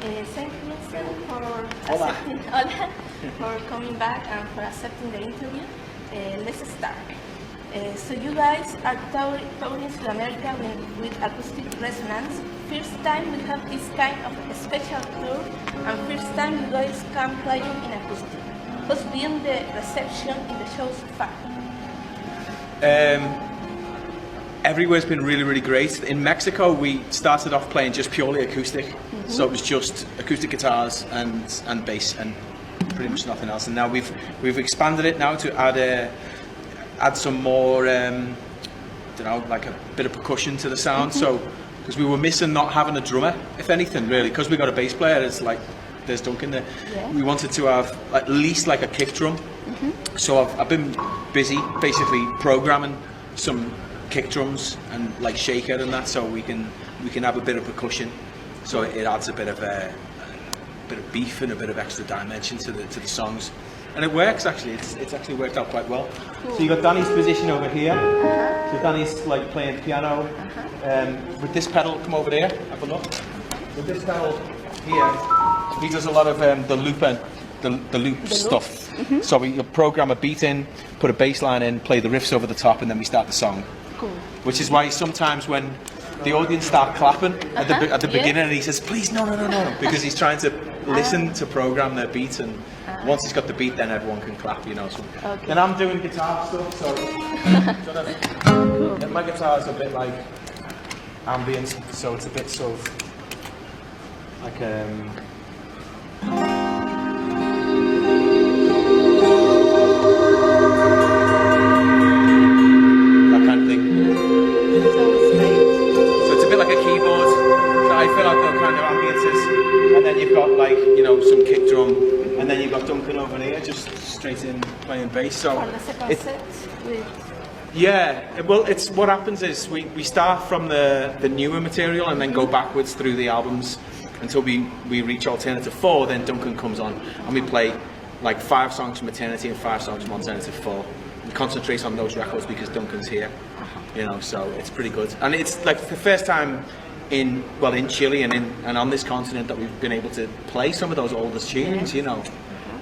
Thank you, Vincent, for accepting, hola, for coming back and for accepting the interview. Let's start. So you guys are touring South America with acoustic resonance. First time we have this kind of a special tour, and first time you guys come playing in acoustic. What's been the reception in the show so far? Everywhere's been really, really great. In Mexico, we started off playing just purely acoustic, so it was just acoustic guitars and bass and pretty much nothing else. And now we've expanded it now to add some more, like a bit of percussion to the sound. So because we were missing not having a drummer, if anything, really, because we got a bass player. It's like there's Duncan there. Yeah. We wanted to have at least like a kick drum. So I've been busy basically programming some kick drums and like shaker and that, so we can have a bit of percussion, so it adds a bit of beef and a bit of extra dimension to the songs, and it works actually. It's actually worked out quite well. Cool. So you got Danny's position over here. So Danny's like playing piano with this pedal. Come over there, have a look. With this pedal here, he does a lot of the loop stuff. So we program a beat in, put a bass line in, play the riffs over the top, and then we start the song. Cool. Which is why sometimes when the audience start clapping at the beginning, and he says, "Please, no," because he's trying to listen to program their beat, and once he's got the beat, then everyone can clap, you know. So. Okay. Then I'm doing guitar stuff, so my guitar's a bit like ambient, so it's a bit sort of like some kick drum, and then you've got Duncan over there just straight in playing bass. So well, it's what happens is we start from the newer material and then go backwards through the albums until we reach Alternative 4. Then Duncan comes on and we play like 5 songs from Eternity and 5 songs from Alternative 4. We concentrate on those records because Duncan's here, you know. So it's pretty good, and it's like the first time in Chile and on this continent that we've been able to play some of those oldest tunes, you know,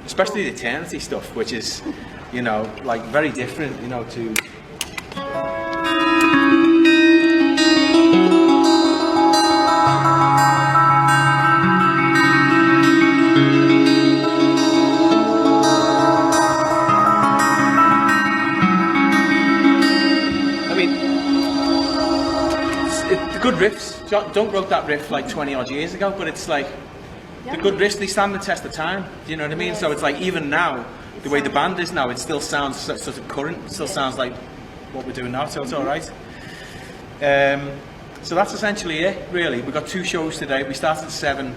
especially the Eternity stuff, which is, you know, like very different, you know, to. Good riffs. Dunk wrote that riff like 20 odd years ago, but it's like the good riffs, they stand the test of time. Do you know what I mean? So it's like even now, the way the band is now, it still sounds sort of current. It still sounds like what we're doing now, so it's all right. So that's essentially it, really. We've got 2 shows today. We started at 7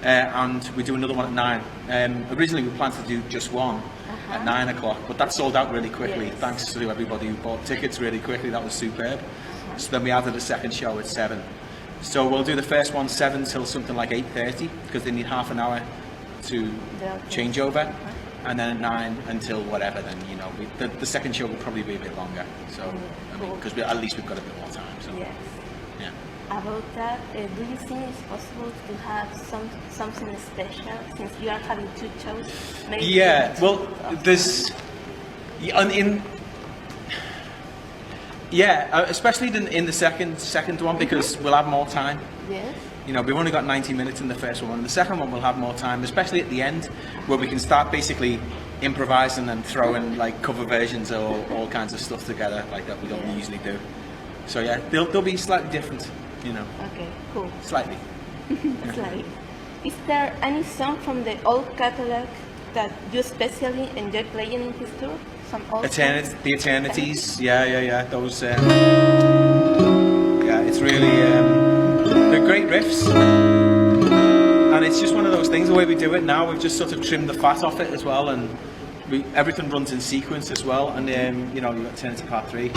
and we do another one at 9. Originally we planned to do just one at 9 o'clock, but that sold out really quickly. Thanks to everybody who bought tickets really quickly. That was superb. So then we added a second show at 7. So we'll do the first one 7 till something like 8:30 because they need half an hour to change over, and then at 9 until whatever. Then, you know, the second show will probably be a bit longer. So I mean, because at least we've got a bit more time. So yes. Yeah. About that, do you think it's possible to have something special since you are having 2 shows? Maybe well, there's especially in the second one, because we'll have more time. Yes. You know, we've only got 90 minutes in the first one. In the second one, we'll have more time, especially at the end, where we can start basically improvising and throwing like cover versions or all kinds of stuff together like that we don't usually do. So yeah, they'll be slightly different, you know. Okay, cool. Slightly. Slightly. Is there any song from the old catalog that you especially enjoy playing in his tour? The Eternities, yeah. Those, it's really, they're great riffs, and it's just one of those things. The way we do it now, we've just sort of trimmed the fat off it as well, and everything runs in sequence as well. And you know, you've got Eternity Part 3.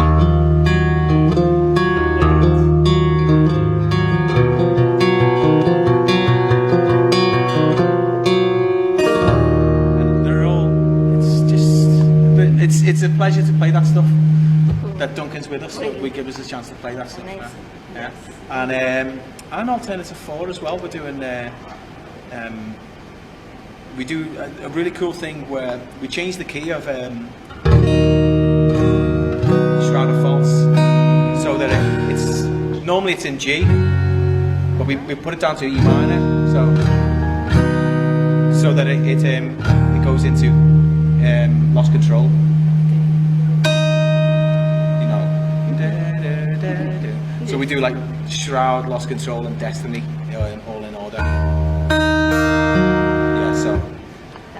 It's a pleasure to play that stuff. That Duncan's with us, so we give us a chance to play that stuff. Yeah. And Alternative 4 as well. We're doing we do a really cool thing where we change the key of Shroud of False, so that it's normally it's in G, but we put it down to E minor, so that it goes into Lost Control. You know, so we do like Shroud, Lost Control, and Destiny, all in order. Yeah, so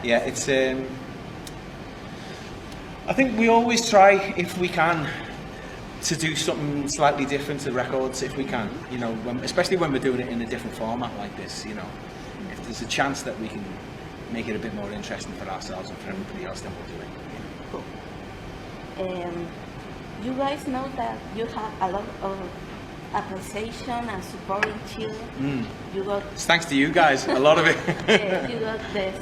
yeah, it's. I think we always try, if we can, to do something slightly different to records, if we can. You know, especially when we're doing it in a different format like this. You know, if there's a chance that we can make it a bit more interesting for ourselves and for everybody else, then we'll do it. Cool. You guys know that you have a lot of appreciation and support in Chile. You got. It's thanks to you guys, a lot of it. You got the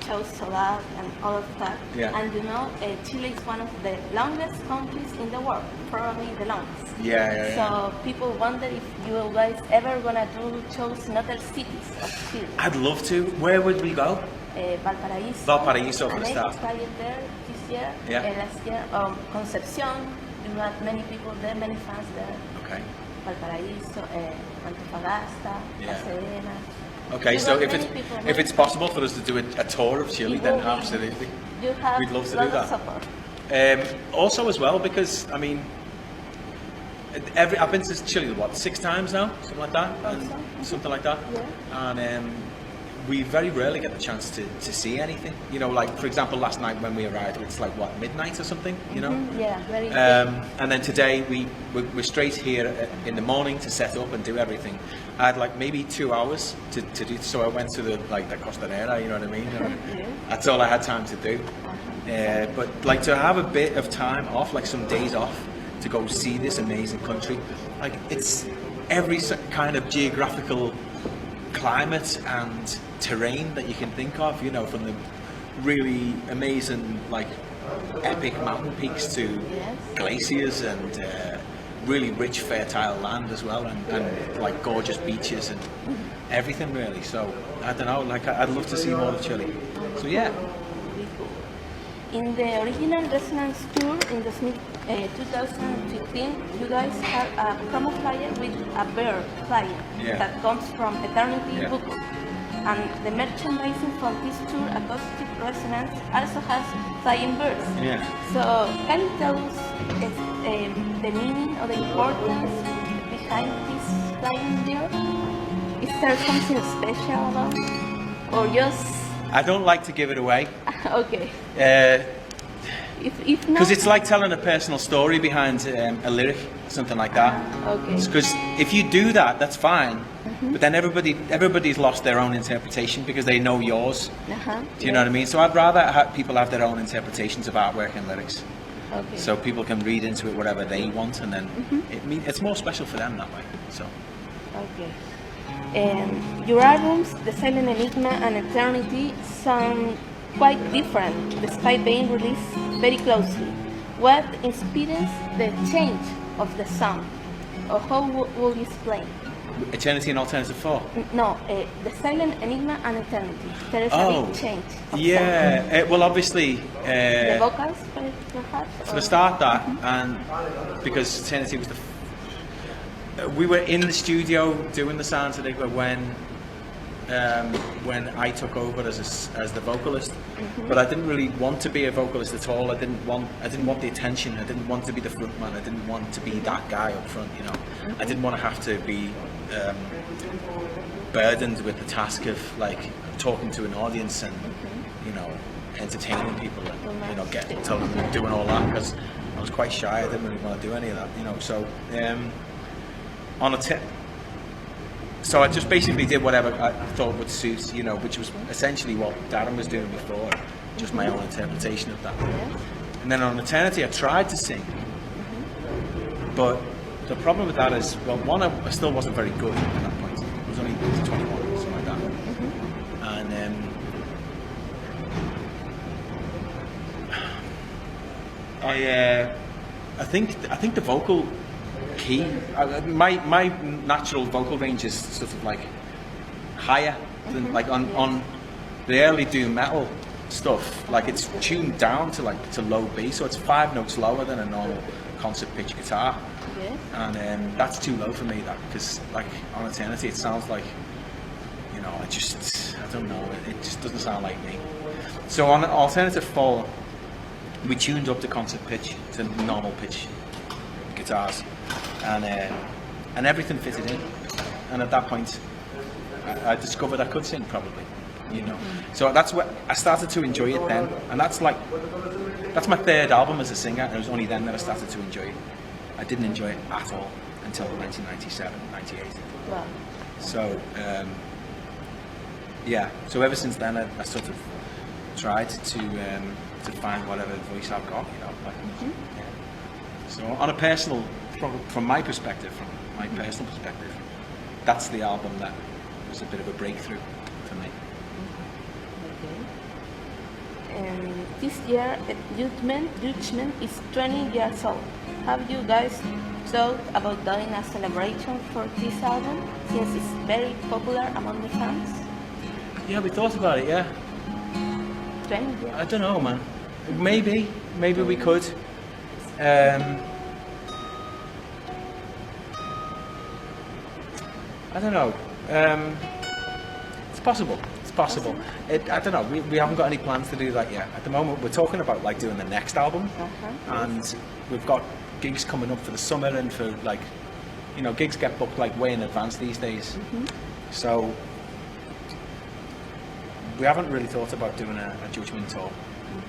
shows sold out and all of that. Yeah. And you know, Chile is one of the longest countries in the world, probably the longest. Yeah. So people wonder if you guys ever gonna do shows in other cities of Chile. I'd love to. Where would we go? Valparaíso for the start. I tried there this year. Yeah. Last year, Concepción. You had many people there, many fans there. Okay. Valparaíso, Antofagasta, Pasadena. Okay, so if it's possible for us to do a tour of Chile, then absolutely. We'd love to do that. Also as well, because I mean, I've been to Chile 6 times now, something like that, something like that, yeah. And we very rarely get the chance to see anything. You know, like for example, last night when we arrived, it's like what, midnight or something. You know. Yeah, very. And then today we're straight here in the morning to set up and do everything. I had like maybe 2 hours to do. So I went to the Costanera. You know what I mean? That's all I had time to do. But like to have a bit of time off, like some days off, to go see this amazing country. Like it's every kind of geographical climate and terrain that you can think of, you know, from the really amazing, like epic mountain peaks to glaciers and really rich, fertile land as well, and like gorgeous beaches and everything really. So I don't know, like I'd love to see more of Chile. So yeah. In the original Resonance tour in 2015, you guys had a promo flyer with a bird flying that comes from Eternity book. And the merchandising from this tour, Acoustic Resonance, also has flying birds. Yeah. So can you tell us the meaning or the importance behind this flying bird? Is there something special about it? Or just... I don't like to give it away. Okay. If not, because it's like telling a personal story behind a lyric, something like that. Okay. Because if you do that, that's fine. But then everybody's lost their own interpretation because they know yours. Do you know what I mean? So I'd rather people have their own interpretations of artwork and lyrics. Okay. So people can read into it whatever they want, and then it's more special for them that way. So. Okay. Your albums, The Silent Enigma and Eternity, sound quite different despite being released very closely. What inspires the change of the sound? Or how will you explain? Eternity and Alternative 4? No, The Silent Enigma and Eternity. There is a big change. Well, obviously... the vocals, perhaps? For the start, that, and because Eternity was we were in the studio doing the Sounds Enigma when I took over as the vocalist, but I didn't really want to be a vocalist at all. I didn't want the attention. I didn't want to be the front man. I didn't want to be that guy up front. You know, I didn't want to have to be burdened with the task of like talking to an audience and you know entertaining people and you know telling them doing all that, because I was quite shy. I didn't really want to do any of that. You know, so So I just basically did whatever I thought would suit, you know, which was essentially what Darren was doing before, just my own interpretation of that. And then on Eternity, I tried to sing, but the problem with that is, well, one, I still wasn't very good at that point. I was only 21 or something like that. And I think the vocal key, my natural vocal range is sort of like higher than like on the early doom metal stuff. Like it's tuned down to low B, so it's 5 notes lower than a normal concert pitch guitar. Yeah. And that's too low for me. That because like on Eternity, it sounds like, you know, I don't know. It just doesn't sound like me. So on Alternative 4, we tuned up the concert pitch to normal pitch guitars, and everything fitted in. And at that point, I discovered I could sing probably, you know. So that's what I started to enjoy it then, and that's my 3rd album as a singer, and it was only then that I started to enjoy it. I didn't enjoy it at all until 1997, 98. Wow. So yeah, so ever since then I sort of tried to find whatever voice I've got, you know. Like, yeah. So on a personal, from my perspective, that's the album that was a bit of a breakthrough for me. Okay. This year, Judgment is 20 years old. Have you guys thought about doing a celebration for this album, since it's very popular among the fans? Yeah, we thought about it, yeah. 20 years. I don't know, man. Maybe we could. I don't know. It's possible. I don't know. We haven't got any plans to do that yet. At the moment, we're talking about like doing the next album, and we've got gigs coming up for the summer, and for like, you know, gigs get booked like way in advance these days. So we haven't really thought about doing a Judgment tour,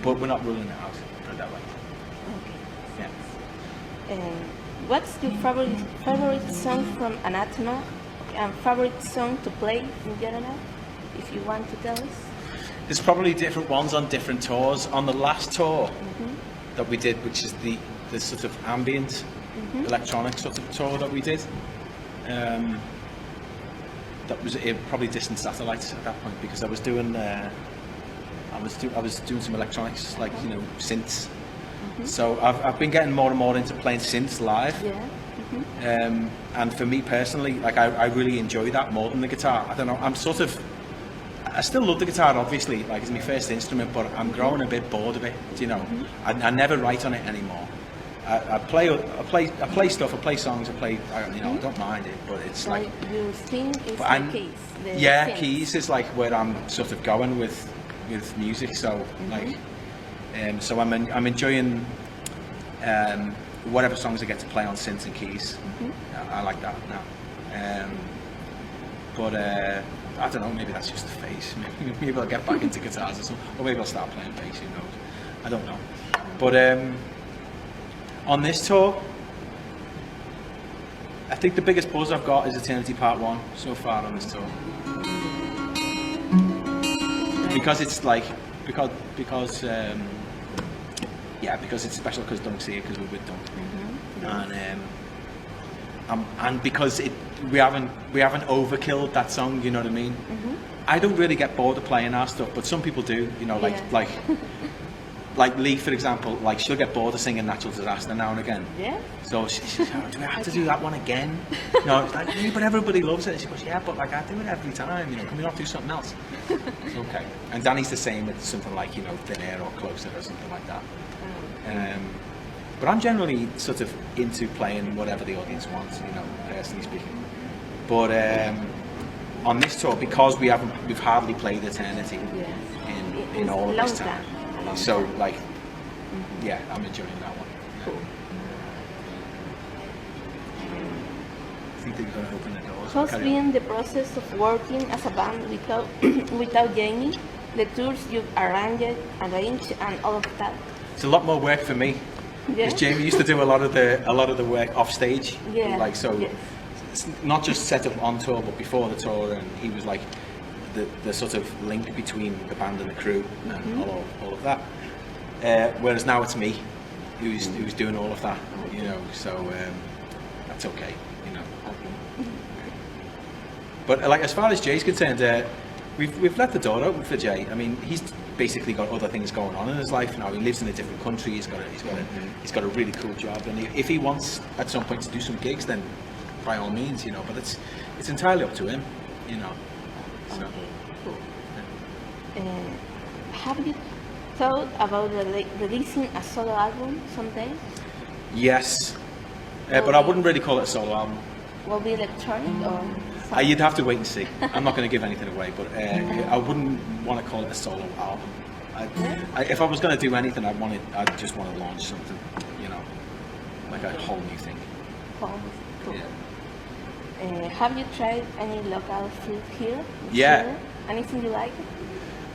but we're not ruling it out. Put it that way. Okay. Yeah. What's your favorite song from Anathema, and favorite song to play in general, if you want to tell us? There's probably different ones on different tours. On the last tour that we did, which is the sort of ambient electronic sort of tour that we did, that was probably Distant Satellites at that point, because I was doing some electronics, like, you know, synths. So I've been getting more and more into playing synths live. Yeah. And for me personally, like I really enjoy that more than the guitar. I don't know, I still love the guitar, obviously, like it's my first instrument, but I'm growing a bit bored of it, you know. I never write on it anymore. I play stuff, I play songs, you know, I don't mind it, but it's so like... you think it's the keys? Yeah, keys is like where I'm sort of going with music, so like... so I'm enjoying whatever songs I get to play on synths and keys. I like that now. But I don't know, maybe that's just the phase. Maybe I'll get back into guitars or something, or maybe I'll start playing bass, who knows. I don't know. But on this tour, I think the biggest buzz I've got is Eternity Part 1 so far on this tour. Because it's like, because it's special, because Dunk see it, because we're with Dunk. And because we haven't overkilled that song, you know what I mean? I don't really get bored of playing our stuff, but some people do, you know, like Lee, for example, like she'll get bored of singing Natural Disaster now and again. Yeah. So she says, oh, do I have to do that one again? No, it's like, yeah, but everybody loves it. She goes, yeah, but like I do it every time, you know, can we not do something else? It's okay. And Danny's the same with something like, you know, Thin Air or Closer or something like that. But I'm generally sort of into playing whatever the audience wants, you know, personally speaking. But on this tour, because we've hardly played Eternity in all of this time. So like, yeah, I'm enjoying that one. Cool. I think they're going to open the doors. How's been the process of working as a band without Jamie? The tours you've arranged, and all of that. It's a lot more work for me. Because Jamie used to do a lot of the work off stage. Yeah. Like so, it's not just set up on tour, but before the tour, and he was like the sort of link between the band and the crew and all of that. Whereas now it's me who's doing all of that, you know. So that's okay, you know. But like as far as Jay's concerned, we've left the door open for Jay. I mean, he's basically got other things going on in his life now. He lives in a different country. He's got a really cool job, and if he wants at some point to do some gigs, then by all means, you know. But it's entirely up to him, you know. So. Okay. Have you thought about releasing a solo album someday? Yes, but I wouldn't really call it a solo album. Will be electronic or something? You'd have to wait and see. I'm not going to give anything away, but I wouldn't want to call it a solo album. If I was going to do anything, I'd just want to launch something, you know, like a whole new thing. Cool. Yeah. Have you tried any local food here? Yeah. Chile? Anything you like?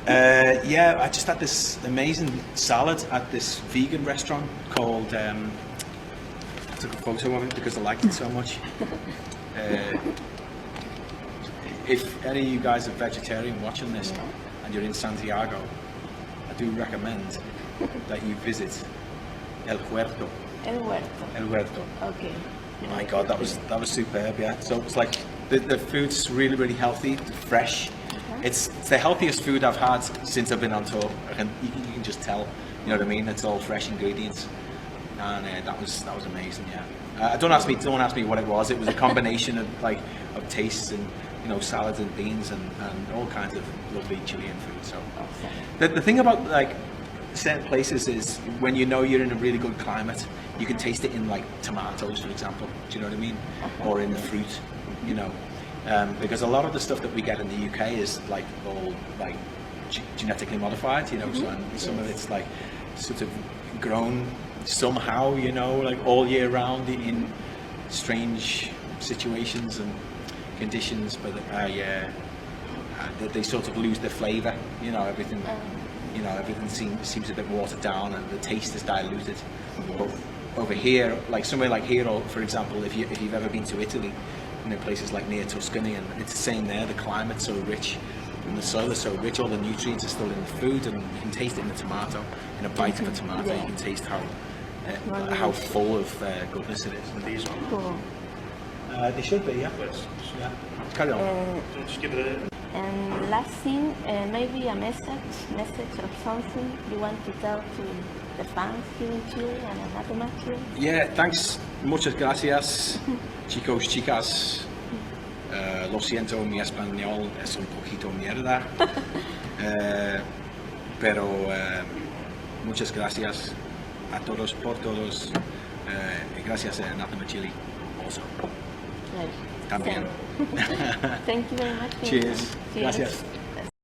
Yeah, I just had this amazing salad at this vegan restaurant called. I took a photo of it because I liked it so much. If any of you guys are vegetarian watching this and you're in Santiago, I do recommend that you visit El Huerto. El Huerto. El Huerto. Okay. My God, that was superb. Yeah. So it's like the food's really, really healthy, fresh. It's the healthiest food I've had since I've been on tour. You can just tell. You know what I mean? It's all fresh ingredients, and that was amazing. Yeah. Don't ask me what it was. It was a combination of tastes and salads and beans and all kinds of lovely Chilean food. So the thing about certain places is when you're in a really good climate, you can taste it in tomatoes, for example. Do you know what I mean? Or in the fruit, because a lot of the stuff that we get in the UK is all genetically modified, so and some of it's sort of grown somehow, all year round in strange situations and conditions, but they sort of lose their flavour. Everything. Everything seems a bit watered down and the taste is diluted. But over here, somewhere like here, or for example, if you've ever been to Italy, places like near Tuscany, and it's the same there. The climate's so rich, and the soil is so rich. All the nutrients are still in the food, and you can taste it in the tomato. In a bite of a tomato, you can taste how full of goodness it is. And these ones, Cool. They should be, yeah. Yeah. Carry on. Just give it a... And last thing, maybe a message or something you want to tell to the fans here in Chile and Anathema Chile? Yeah, thanks. Muchas gracias, chicos, chicas. Lo siento, mi español es un poquito mierda. Pero muchas gracias a todos por todos. Gracias a Anathema Chile also. Right. También. Thank you very much. Cheers. Gracias.